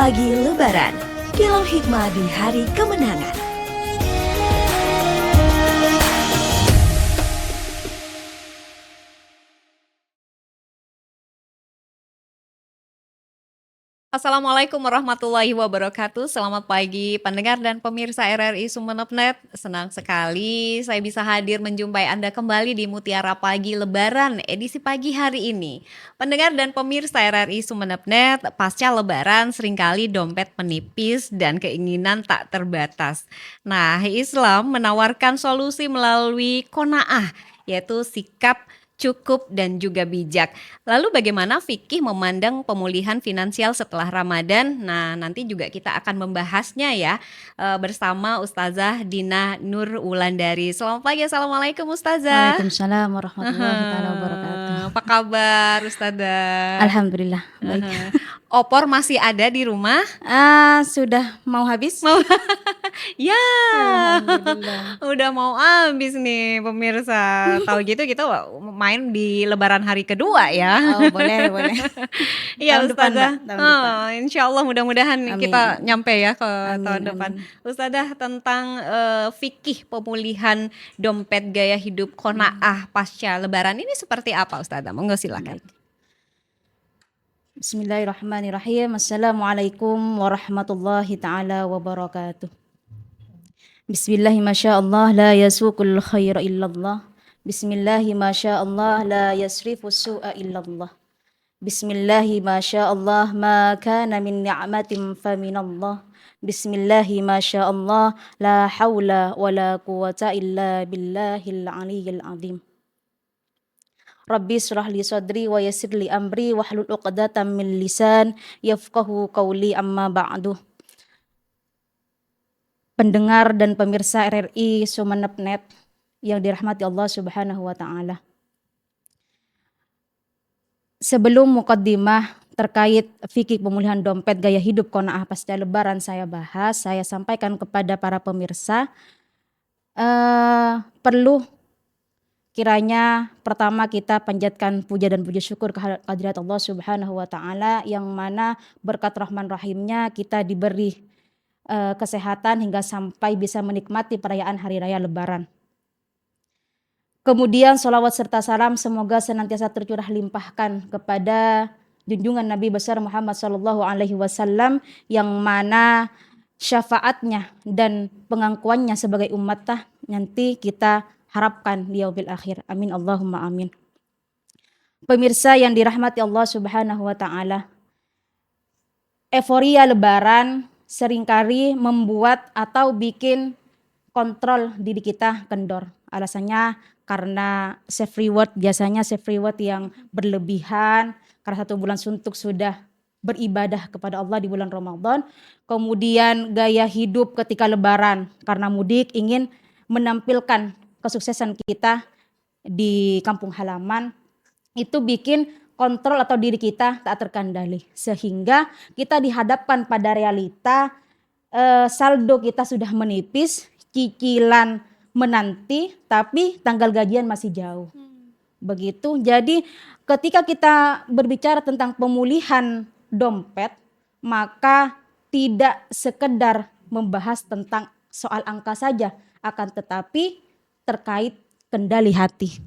pagi Lebaran, Kilau Hikmah di hari kemenangan. Assalamualaikum warahmatullahi wabarakatuh. Selamat pagi pendengar dan pemirsa RRI Sumeneb.net. Senang sekali saya bisa hadir menjumpai Anda kembali di Mutiara Pagi Lebaran edisi pagi hari ini. Pendengar dan pemirsa RRI Sumeneb.net, pasca Lebaran seringkali dompet menipis dan keinginan tak terbatas. Nah, Islam menawarkan solusi melalui qanaah, yaitu sikap cukup dan juga bijak. Lalu bagaimana fikih memandang pemulihan finansial setelah Ramadan? Nah, nanti juga kita akan membahasnya ya bersama Ustazah Dina Nur Wulandari. Selamat pagi, Assalamualaikum Ustazah. Waalaikumsalam warahmatullahi taala wabarakatuh. Apa kabar Ustazah? Alhamdulillah baik. Opor masih ada di rumah? Sudah mau habis? Mau ya, Alhamdulillah. udah mau habis nih pemirsa. Tahu gitu kita main di Lebaran hari kedua ya. Oh, boleh. Iya Tahun depan, Ustazah, Mbak, tahun depan. Insya Allah mudah-mudahan kita Amin. nyampe ya ke tahun Amin, depan. amin. Ustazah, tentang fikih pemulihan dompet gaya hidup qanaah pasca Lebaran ini seperti apa Ustazah? Monggo silakan. Baik. Bismillahirrahmanirrahim. Assalamualaikum warahmatullahi taala wabarakatuh. Bismillahi masyaallah la yasuqul khaira illallah. Bismillahi masyaallah la yasrifus su'a illallah. Bismillahi masyaallah ma kana min ni'matin faminallah. Bismillahi masyaallah la haula wala quwata illa billahil aliyyil azim. Rabbi shrah li sadri wa yassir li amri wahlul 'uqdatam min lisan yafqahu qawli amma ba'du. Pendengar dan pemirsa RRI Sumeneb.net yang dirahmati Allah Subhanahu wa taala. Sebelum mukaddimah terkait fikih pemulihan dompet gaya hidup qanaah pasca Lebaran saya bahas, saya sampaikan kepada para pemirsa perlu kiranya pertama kita panjatkan puja dan puji syukur kehadirat Allah Subhanahu wa taala yang mana berkat rahman rahimnya kita diberi kesehatan hingga sampai bisa menikmati perayaan hari raya Lebaran. Kemudian sholawat serta salam semoga senantiasa tercurah limpahkan kepada junjungan Nabi besar Muhammad sallallahu alaihi wasallam yang mana syafaatnya dan pengakuannya sebagai umatnya nanti kita harapkan di yaumil akhir. Amin Allahumma amin. Pemirsa yang dirahmati Allah Subhanahu wa taala. Euforia Lebaran seringkali membuat atau bikin kontrol diri kita kendor. Alasannya karena biasanya save reward yang berlebihan, karena 1 bulan suntuk sudah beribadah kepada Allah di bulan Ramadan. Kemudian gaya hidup ketika Lebaran karena mudik ingin menampilkan kesuksesan kita di kampung halaman, itu bikin kontrol atau diri kita tak terkendali. Sehingga kita dihadapkan pada realita saldo kita sudah menipis, cicilan menanti, tapi tanggal gajian masih jauh. Begitu. Jadi ketika kita berbicara tentang pemulihan dompet, maka tidak sekedar membahas tentang soal angka saja, akan tetapi terkait kendali hati.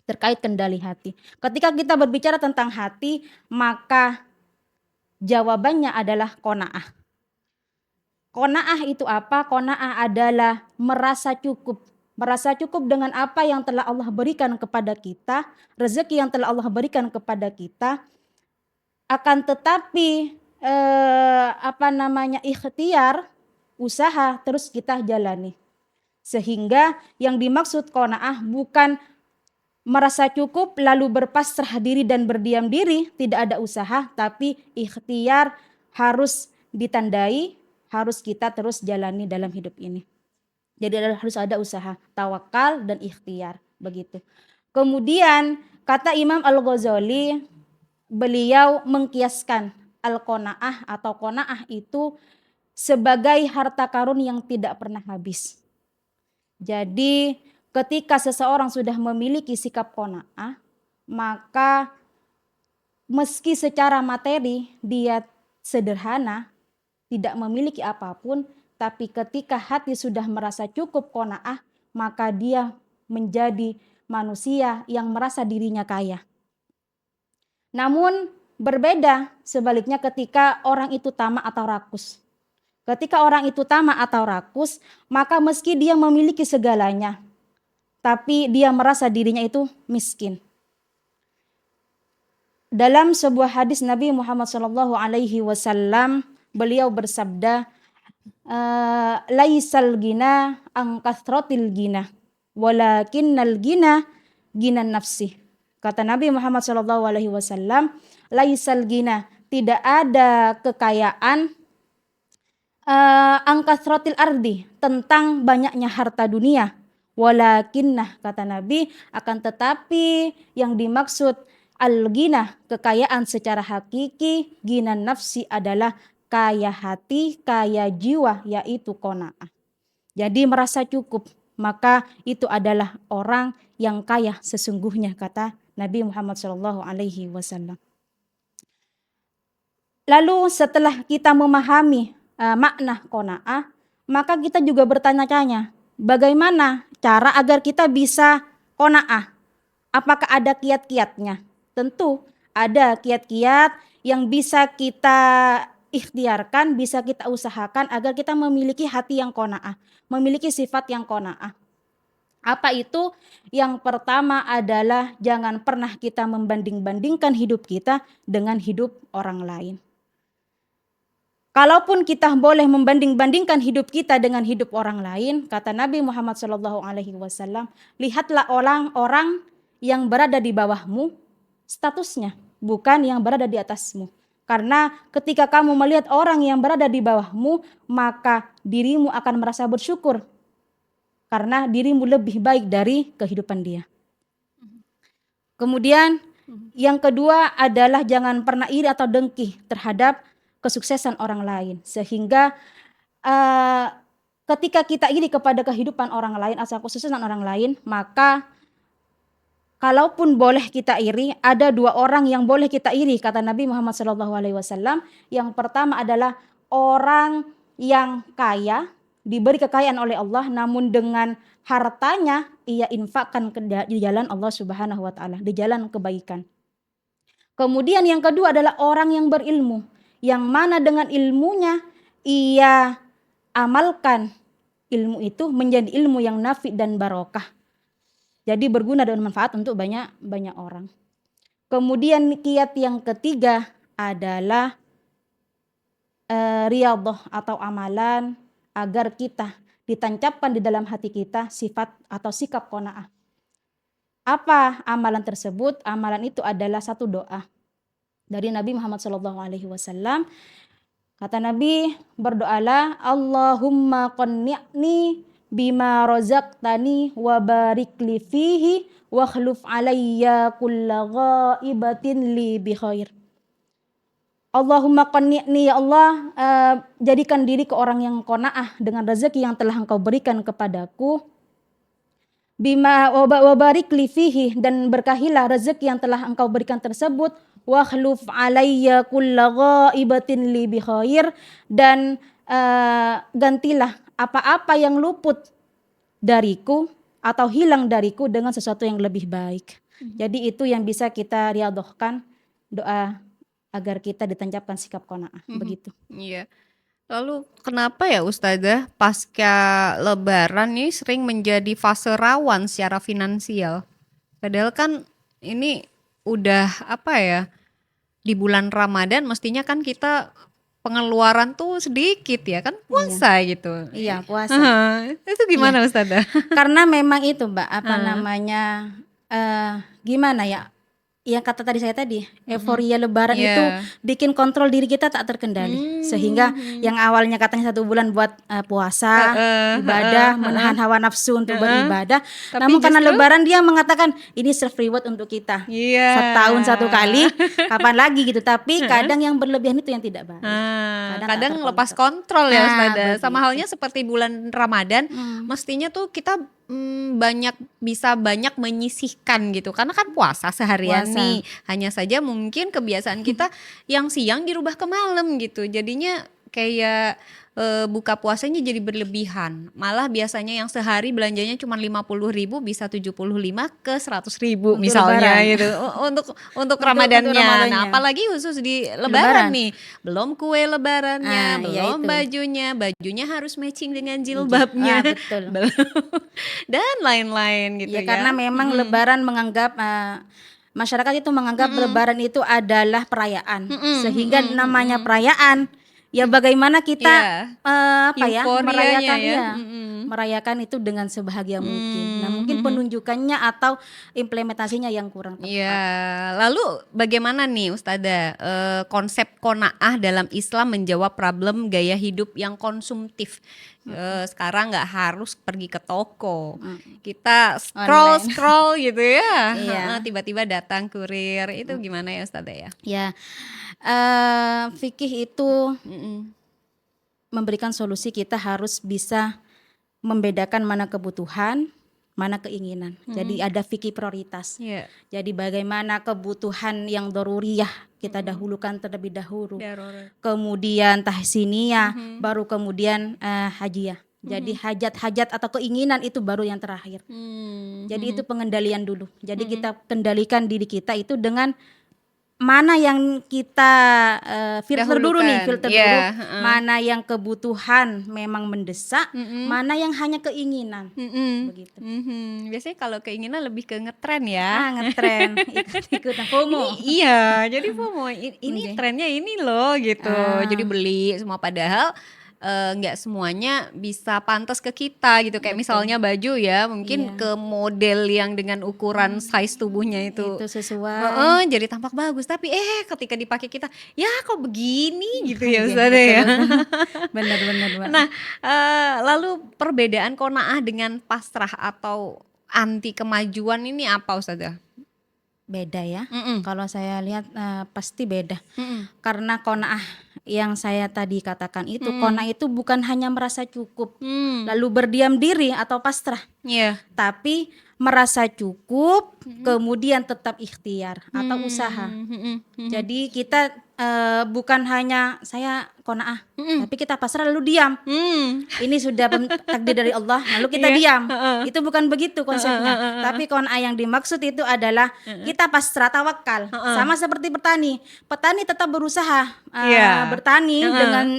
Terkait kendali hati. Ketika kita berbicara tentang hati, maka jawabannya adalah qanaah. Qanaah itu apa? Qanaah adalah merasa cukup. Merasa cukup dengan apa yang telah Allah berikan kepada kita, rezeki yang telah Allah berikan kepada kita. Akan tetapi ikhtiar, usaha terus kita jalani. Sehingga yang dimaksud qanaah bukan merasa cukup lalu berpasrah diri dan berdiam diri, tidak ada usaha, tapi ikhtiar harus ditandai, harus kita terus jalani dalam hidup ini. Jadi harus ada usaha, tawakal dan ikhtiar, begitu. Kemudian kata Imam Al-Ghazali, beliau mengkiaskan al-qanaah atau qanaah itu sebagai harta karun yang tidak pernah habis. Jadi ketika seseorang sudah memiliki sikap qanaah, maka meski secara materi dia sederhana, tidak memiliki apapun, tapi ketika hati sudah merasa cukup qanaah, maka dia menjadi manusia yang merasa dirinya kaya. Namun berbeda sebaliknya ketika orang itu tamak atau rakus. Ketika orang itu tamak atau rakus, maka meski dia memiliki segalanya, tapi dia merasa dirinya itu miskin. Dalam sebuah hadis Nabi Muhammad SAW, beliau bersabda, laisal gina an kathratil gina, walakinnal gina ginan nafsi. Kata Nabi Muhammad SAW, laisal gina, tidak ada kekayaan an kathratil ardi, tentang banyaknya harta dunia. Walakinnah, kata Nabi, akan tetapi yang dimaksud al-gina, kekayaan secara hakiki, ginan nafsi adalah kaya hati, kaya jiwa, yaitu qanaah. Jadi merasa cukup, maka itu adalah orang yang kaya sesungguhnya, kata Nabi Muhammad SAW. Lalu setelah kita memahami makna qanaah, maka kita juga bertanya-tanya, bagaimana cara agar kita bisa qanaah? Apakah ada kiat-kiatnya? Tentu ada kiat-kiat yang bisa kita ikhtiarkan, bisa kita usahakan agar kita memiliki hati yang qanaah, memiliki sifat yang qanaah. Apa itu? Yang pertama adalah jangan pernah kita membanding-bandingkan hidup kita dengan hidup orang lain. Kalaupun kita boleh membanding-bandingkan hidup kita dengan hidup orang lain, kata Nabi Muhammad SAW, lihatlah orang-orang yang berada di bawahmu, statusnya, bukan yang berada di atasmu. Karena ketika kamu melihat orang yang berada di bawahmu, maka dirimu akan merasa bersyukur. Karena dirimu lebih baik dari kehidupan dia. Kemudian yang kedua adalah jangan pernah iri atau dengki terhadap kesuksesan orang lain. Sehingga ketika kita iri kepada kehidupan orang lain, asal kesuksesan orang lain, maka kalaupun boleh kita iri, ada dua orang yang boleh kita iri, kata Nabi Muhammad SAW. Yang pertama adalah orang yang kaya, diberi kekayaan oleh Allah, namun dengan hartanya ia infakkan di jalan Allah Subhanahu wa Ta'ala, di jalan kebaikan. Kemudian yang kedua adalah orang yang berilmu, yang mana dengan ilmunya ia amalkan ilmu itu menjadi ilmu yang nafi dan barokah. Jadi berguna dan manfaat untuk banyak orang. Kemudian kiat yang ketiga adalah riyadhah atau amalan agar kita ditancapkan di dalam hati kita sifat atau sikap qanaah. Apa amalan tersebut? Amalan itu adalah satu doa dari Nabi Muhammad SAW. Kata Nabi, berdoalah, Allahumma qanni'ni bima razaqtani wa barik li fihi wa khluf alayya kulla ghaibatin li bi khair. Allahumma qanni'ni, ya Allah, jadikan diri ke orang yang qanaah dengan rezeki yang telah Engkau berikan kepadaku. Bima wa barik li fihi, dan berkahilah rezeki yang telah Engkau berikan tersebut. Wa khluf alayya kulla ghaibatin li bi khair, dan gantilah apa-apa yang luput dariku atau hilang dariku dengan sesuatu yang lebih baik. Jadi itu yang bisa kita riyadhahkan, doa agar kita ditancapkan sikap qanaah. Begitu. Iya. Lalu kenapa ya Ustazah pasca lebaran nih sering menjadi fase rawan secara finansial? Padahal kan ini udah di bulan Ramadan mestinya kan kita pengeluaran tuh sedikit ya kan, puasa gitu. Iya, puasa. Itu gimana Ustazah? Karena memang itu Mbak, namanya gimana ya? Yang kata tadi saya tadi, euforia lebaran itu bikin kontrol diri kita tak terkendali. Sehingga yang awalnya katanya 1 bulan buat puasa, ibadah, menahan hawa nafsu untuk beribadah. Namun karena lebaran dia mengatakan ini self reward untuk kita. Setahun 1 kali, kapan lagi gitu. Tapi kadang yang berlebihan itu yang tidak baik. Kadang lepas kontrol ya Ustazah. Sama halnya seperti bulan Ramadan, mestinya tuh kita bisa banyak menyisihkan gitu, karena kan puasa seharian Puasa. nih, hanya saja mungkin kebiasaan kita yang siang dirubah ke malam gitu, jadinya kayak buka puasanya jadi berlebihan, malah biasanya yang sehari belanjanya cuma 50.000 bisa 75 ke 100.000 Untuk misalnya Lebaran. gitu, untuk Untuk Ramadannya. Nah, Ramadannya. apalagi khusus di Lebaran. Lebaran nih, belum kue Lebarannya, Ya belum itu. bajunya harus matching dengan jilbabnya, Betul. belum dan lain-lain gitu Ya karena ya. memang Lebaran menganggap masyarakat itu menganggap Lebaran itu adalah perayaan, sehingga namanya perayaan, ya bagaimana kita Euforianya merayakan ya. merayakan itu dengan sebahagia mungkin. Nah mungkin penunjukannya atau implementasinya yang kurang tepat. Iya, lalu bagaimana nih Ustazah konsep qanaah dalam Islam menjawab problem gaya hidup yang konsumtif? Sekarang nggak harus pergi ke toko, kita Online. scroll gitu ya, Iya. tiba-tiba datang kurir, itu gimana ya Ustazah ya? Ya, fikih itu memberikan solusi, kita harus bisa membedakan mana kebutuhan, mana keinginan. Jadi ada fikih prioritas. Iya. Jadi bagaimana kebutuhan yang daruriyah kita dahulukan terlebih dahulu. Darurat. Kemudian tahsiniyah, baru kemudian hajiyah. Jadi hajat-hajat atau keinginan itu baru yang terakhir. Jadi itu pengendalian dulu. Jadi kita kendalikan diri kita itu dengan mana yang kita filter dulu nih, Dahulukan. filter Iya, dulu. Mana yang kebutuhan memang mendesak, mana yang hanya keinginan. Begitu. Biasanya kalau keinginan lebih ke ngetren ya. Ngetren, ikut-ikutan FOMO. Iya, jadi FOMO ini Oke. trennya ini loh gitu. Jadi beli semua, padahal nggak semuanya bisa pantas ke kita gitu. Kayak misalnya baju ya, mungkin ke model yang dengan ukuran size tubuhnya itu Itu sesuai. jadi tampak bagus, tapi ketika dipakai kita, ya kok begini gitu ya Ustazah ya. Benar. Nah, lalu perbedaan qanaah dengan pasrah atau anti kemajuan ini apa Ustazah? Beda ya. Kalau saya lihat pasti beda. Karena qanaah yang saya tadi katakan itu, qanaah itu bukan hanya merasa cukup lalu berdiam diri atau pasrah, Iya. tapi merasa cukup kemudian tetap ikhtiar atau usaha. Jadi kita bukan hanya saya qanaah, tapi kita pasrah lalu diam. Ini sudah takdir dari Allah, lalu kita diam. Itu bukan begitu konsepnya. Tapi qanaah yang dimaksud itu adalah kita pasrah, tawakal. Sama seperti petani. Petani tetap berusaha bertani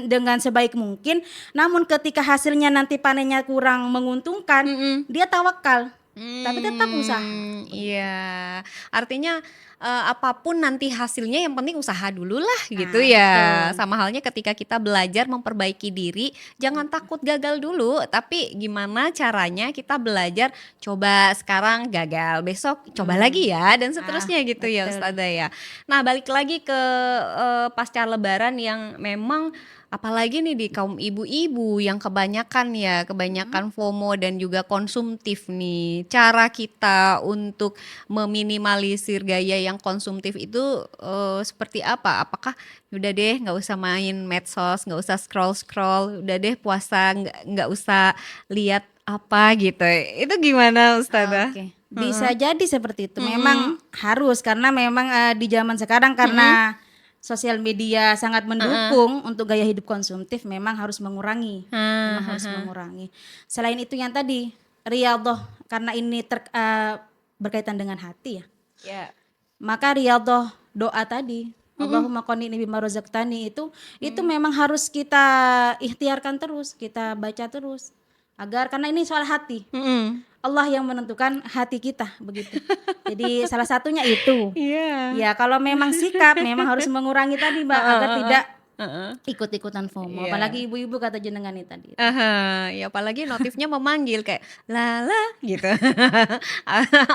dengan sebaik mungkin. Namun ketika hasilnya nanti panennya kurang menguntungkan, dia tawakal. Tapi tetap usaha. Iya, artinya apapun nanti hasilnya yang penting usaha dulu lah gitu Nah, ya. betul. Sama halnya ketika kita belajar memperbaiki diri, jangan takut gagal dulu, tapi gimana caranya kita belajar, coba sekarang gagal, besok coba lagi ya, dan seterusnya gitu ya betul. Ustazah ya. Nah, balik lagi ke pasca Lebaran yang memang apalagi nih di kaum ibu-ibu yang kebanyakan FOMO dan juga konsumtif nih. Cara kita untuk meminimalisir gaya yang konsumtif itu seperti apa? Apakah udah deh nggak usah main medsos, nggak usah scroll, udah deh puasa nggak usah lihat apa gitu. Itu gimana Ustazah? Oke. Bisa jadi seperti itu. Memang harus, karena memang di zaman sekarang karena sosial media sangat mendukung untuk gaya hidup konsumtif, memang harus mengurangi. Selain itu yang tadi riyadhah, karena ini berkaitan dengan hati ya. Ya. Maka riyadhah doa tadi, Allahumma qanini bima razaqtani, itu memang harus kita ikhtiarkan terus, kita baca terus. Agar, karena ini soal hati. Allah yang menentukan hati kita, begitu. Jadi salah satunya itu. Iya. Ya kalau memang sikap memang harus mengurangi tadi Mbak, agar tidak ikut-ikutan FOMO. Iya. Apalagi ibu-ibu kata jenengan ini tadi. Ya apalagi notifnya memanggil kayak lala gitu.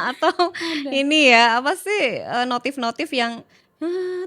Atau ini ya apa sih notif-notif yang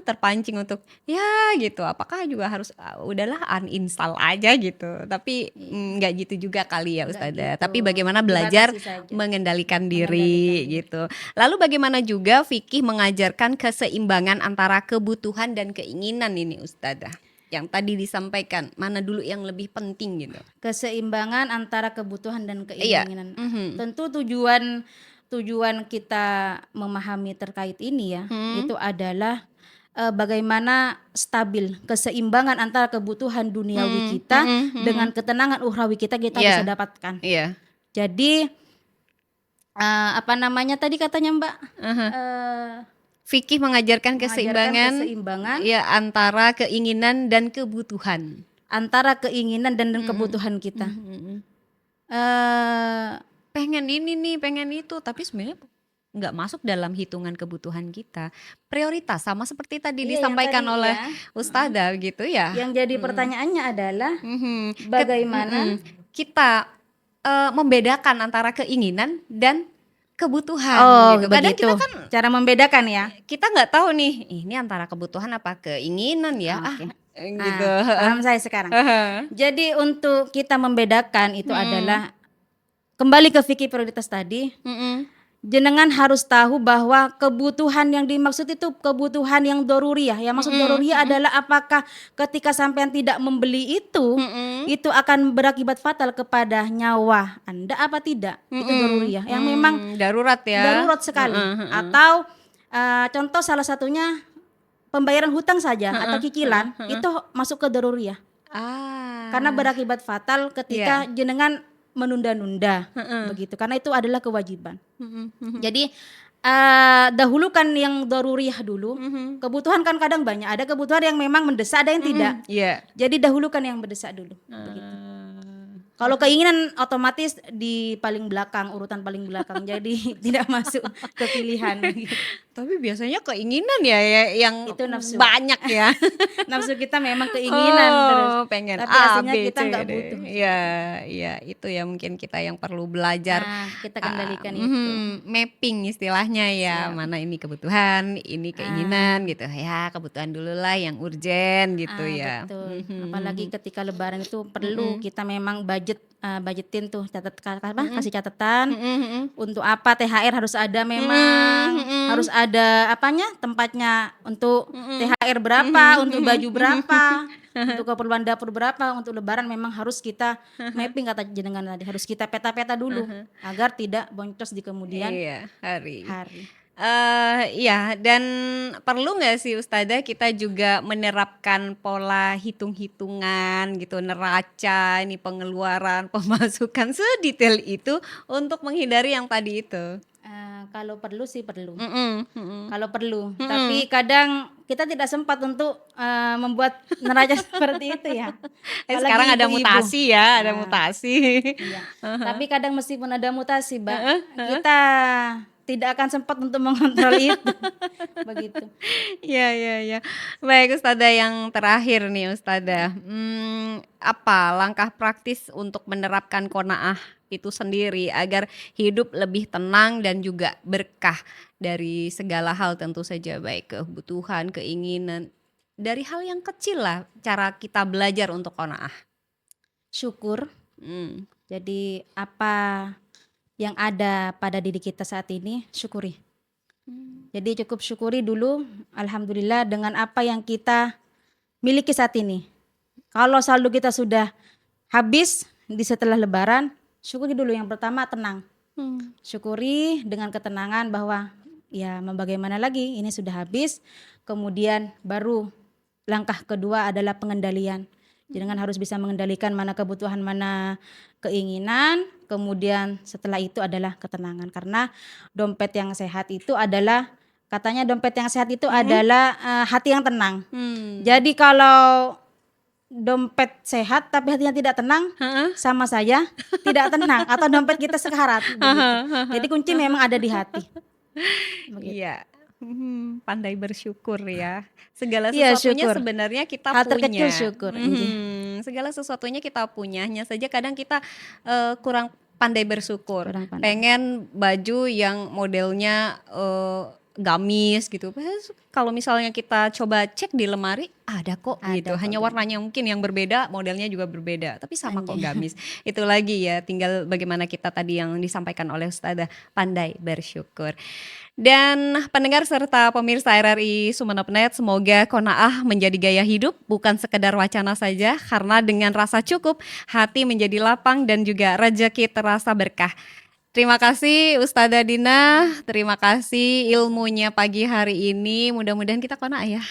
terpancing untuk ya gitu. Apakah juga harus udahlah uninstall aja gitu. Tapi nggak gitu juga kali ya Ustazah. gitu. Tapi bagaimana belajar Dibatasi saja. mengendalikan diri gitu. Lalu bagaimana juga fikih mengajarkan keseimbangan antara kebutuhan dan keinginan ini Ustazah? yang tadi disampaikan, mana dulu yang lebih penting gitu? Keseimbangan antara kebutuhan dan Iya. keinginan. Mhm. Tentu tujuan kita memahami terkait ini ya, itu adalah bagaimana stabil keseimbangan antara kebutuhan duniawi kita dengan ketenangan ukhrawi kita bisa Iya. dapatkan. Iya. Jadi apa namanya tadi katanya Mbak? Fikih mengajarkan Mengajarkan keseimbangan keseimbangan ya antara keinginan dan kebutuhan. antara keinginan dan kebutuhan kita. Eh, Pengen ini nih, pengen itu, tapi sebenarnya nggak masuk dalam hitungan kebutuhan kita. Prioritas sama seperti tadi Iya, yang disampaikan tadi oleh ya. Ustadzah gitu ya. Yang jadi pertanyaannya adalah Mhm. bagaimana Kita membedakan antara keinginan dan kebutuhan gitu. Kadang begitu kita kan cara membedakan ya. kita nggak tahu nih, ini antara kebutuhan apa keinginan ya. Oke. Gitu. Paham saya sekarang. Jadi untuk kita membedakan itu adalah kembali ke fikih prioritas tadi. Jenengan harus tahu bahwa kebutuhan yang dimaksud itu kebutuhan yang doruriyah. Yang maksud doruriyah adalah apakah ketika sampean tidak membeli itu akan berakibat fatal kepada nyawa Anda apa tidak? Itu doruriyah. Yang memang darurat ya. darurat sekali. Atau contoh salah satunya pembayaran hutang saja atau cicilan itu masuk ke doruriyah. Karena berakibat fatal ketika jenengan menunda-nunda begitu. Karena itu adalah kewajiban. Jadi dahulukan yang daruriyah dulu. Kebutuhan kan kadang banyak. Ada kebutuhan yang memang mendesak, ada yang tidak. Jadi dahulukan yang mendesak dulu. Begitu. Kalau keinginan otomatis di paling belakang, urutan paling belakang. Jadi tidak masuk ke pilihan. Tapi biasanya keinginan ya yang Itu nafsu. banyak ya. Nafsu kita memang keinginan terus. Pengen Tapi A, aslinya B, kita C, nggak D. butuh. Iya, itu ya mungkin kita yang perlu belajar. Kita kendalikan itu. Mapping istilahnya ya, mana ini kebutuhan, ini keinginan gitu. Ya, kebutuhan dulu lah yang urgen gitu ya. Betul. Apalagi ketika lebaran itu perlu kita memang budgetin tuh kasih catatan untuk apa THR harus ada memang harus ada apanya tempatnya untuk THR berapa untuk baju berapa untuk keperluan dapur berapa untuk lebaran memang harus kita mapping kata jenengan tadi harus kita peta-peta dulu agar tidak boncos di kemudian hari. hari. Dan perlu nggak sih Ustadzah kita juga menerapkan pola hitung-hitungan gitu, neraca ini pengeluaran, pemasukan sedetail itu untuk menghindari yang tadi itu. Kalau perlu sih perlu. Kalau perlu, tapi kadang kita tidak sempat untuk membuat neraca seperti itu ya. Sekarang ada ibu-ibu. mutasi ya, ada mutasi. Iya. Tapi kadang meskipun ada mutasi, Mbak, kita tidak akan sempat untuk mengontrol itu. Begitu. Iya. Baik Ustadzah, yang terakhir nih Ustadzah, apa langkah praktis untuk menerapkan qanaah itu sendiri agar hidup lebih tenang dan juga berkah dari segala hal tentu saja, baik kebutuhan, keinginan, dari hal yang kecil lah cara kita belajar untuk qanaah. Syukur. Jadi apa yang ada pada diri kita saat ini syukuri. Jadi cukup syukuri dulu, alhamdulillah dengan apa yang kita miliki saat ini. Kalau saldo kita sudah habis di setelah lebaran, syukuri dulu. Yang pertama tenang. Syukuri dengan ketenangan bahwa ya mau bagaimana lagi, ini sudah habis. Kemudian baru langkah kedua adalah pengendalian. Jangan harus bisa mengendalikan mana kebutuhan, mana keinginan. Kemudian setelah itu adalah ketenangan. Karena dompet yang sehat itu adalah, katanya dompet yang sehat itu adalah hati yang tenang. Jadi kalau dompet sehat tapi hatinya tidak tenang, sama saja tidak tenang atau dompet kita sekarat. Jadi kunci memang ada di hati. Iya. Pandai bersyukur ya. Segala Iya, sesuatunya syukur. sebenarnya kita Hal punya. terkecil syukur. Segala sesuatunya kita punya. Hanya saja kadang kita kurang pandai bersyukur. Kurang pandai. Pengen baju yang modelnya gamis gitu. Kalau misalnya kita coba cek di lemari ada kok Ada gitu. kok Hanya gamis. warnanya mungkin yang berbeda, modelnya juga berbeda, tapi sama kok Anjay. gamis. Itu lagi ya, tinggal bagaimana kita tadi yang disampaikan oleh Ustazah, pandai bersyukur. Dan pendengar serta pemirsa RRI Sumeneb.net, semoga qanaah menjadi gaya hidup, bukan sekedar wacana saja, karena dengan rasa cukup, hati menjadi lapang dan juga rezeki terasa berkah. Terima kasih Ustazah Dina, terima kasih ilmunya pagi hari ini. Mudah-mudahan kita qanaah ya.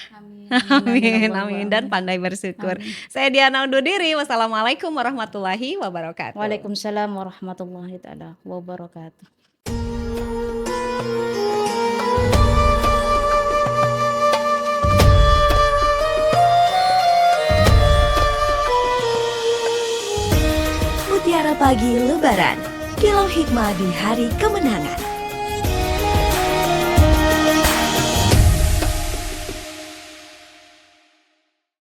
Amin, amin, dan pandai bersyukur. Amin. Saya Diana undur diri. Wassalamualaikum warahmatullahi wabarakatuh. Waalaikumsalam warahmatullahi taala wabarakatuh. Mutiara Pagi Lebaran, Kilau Hikmah di Hari Kemenangan.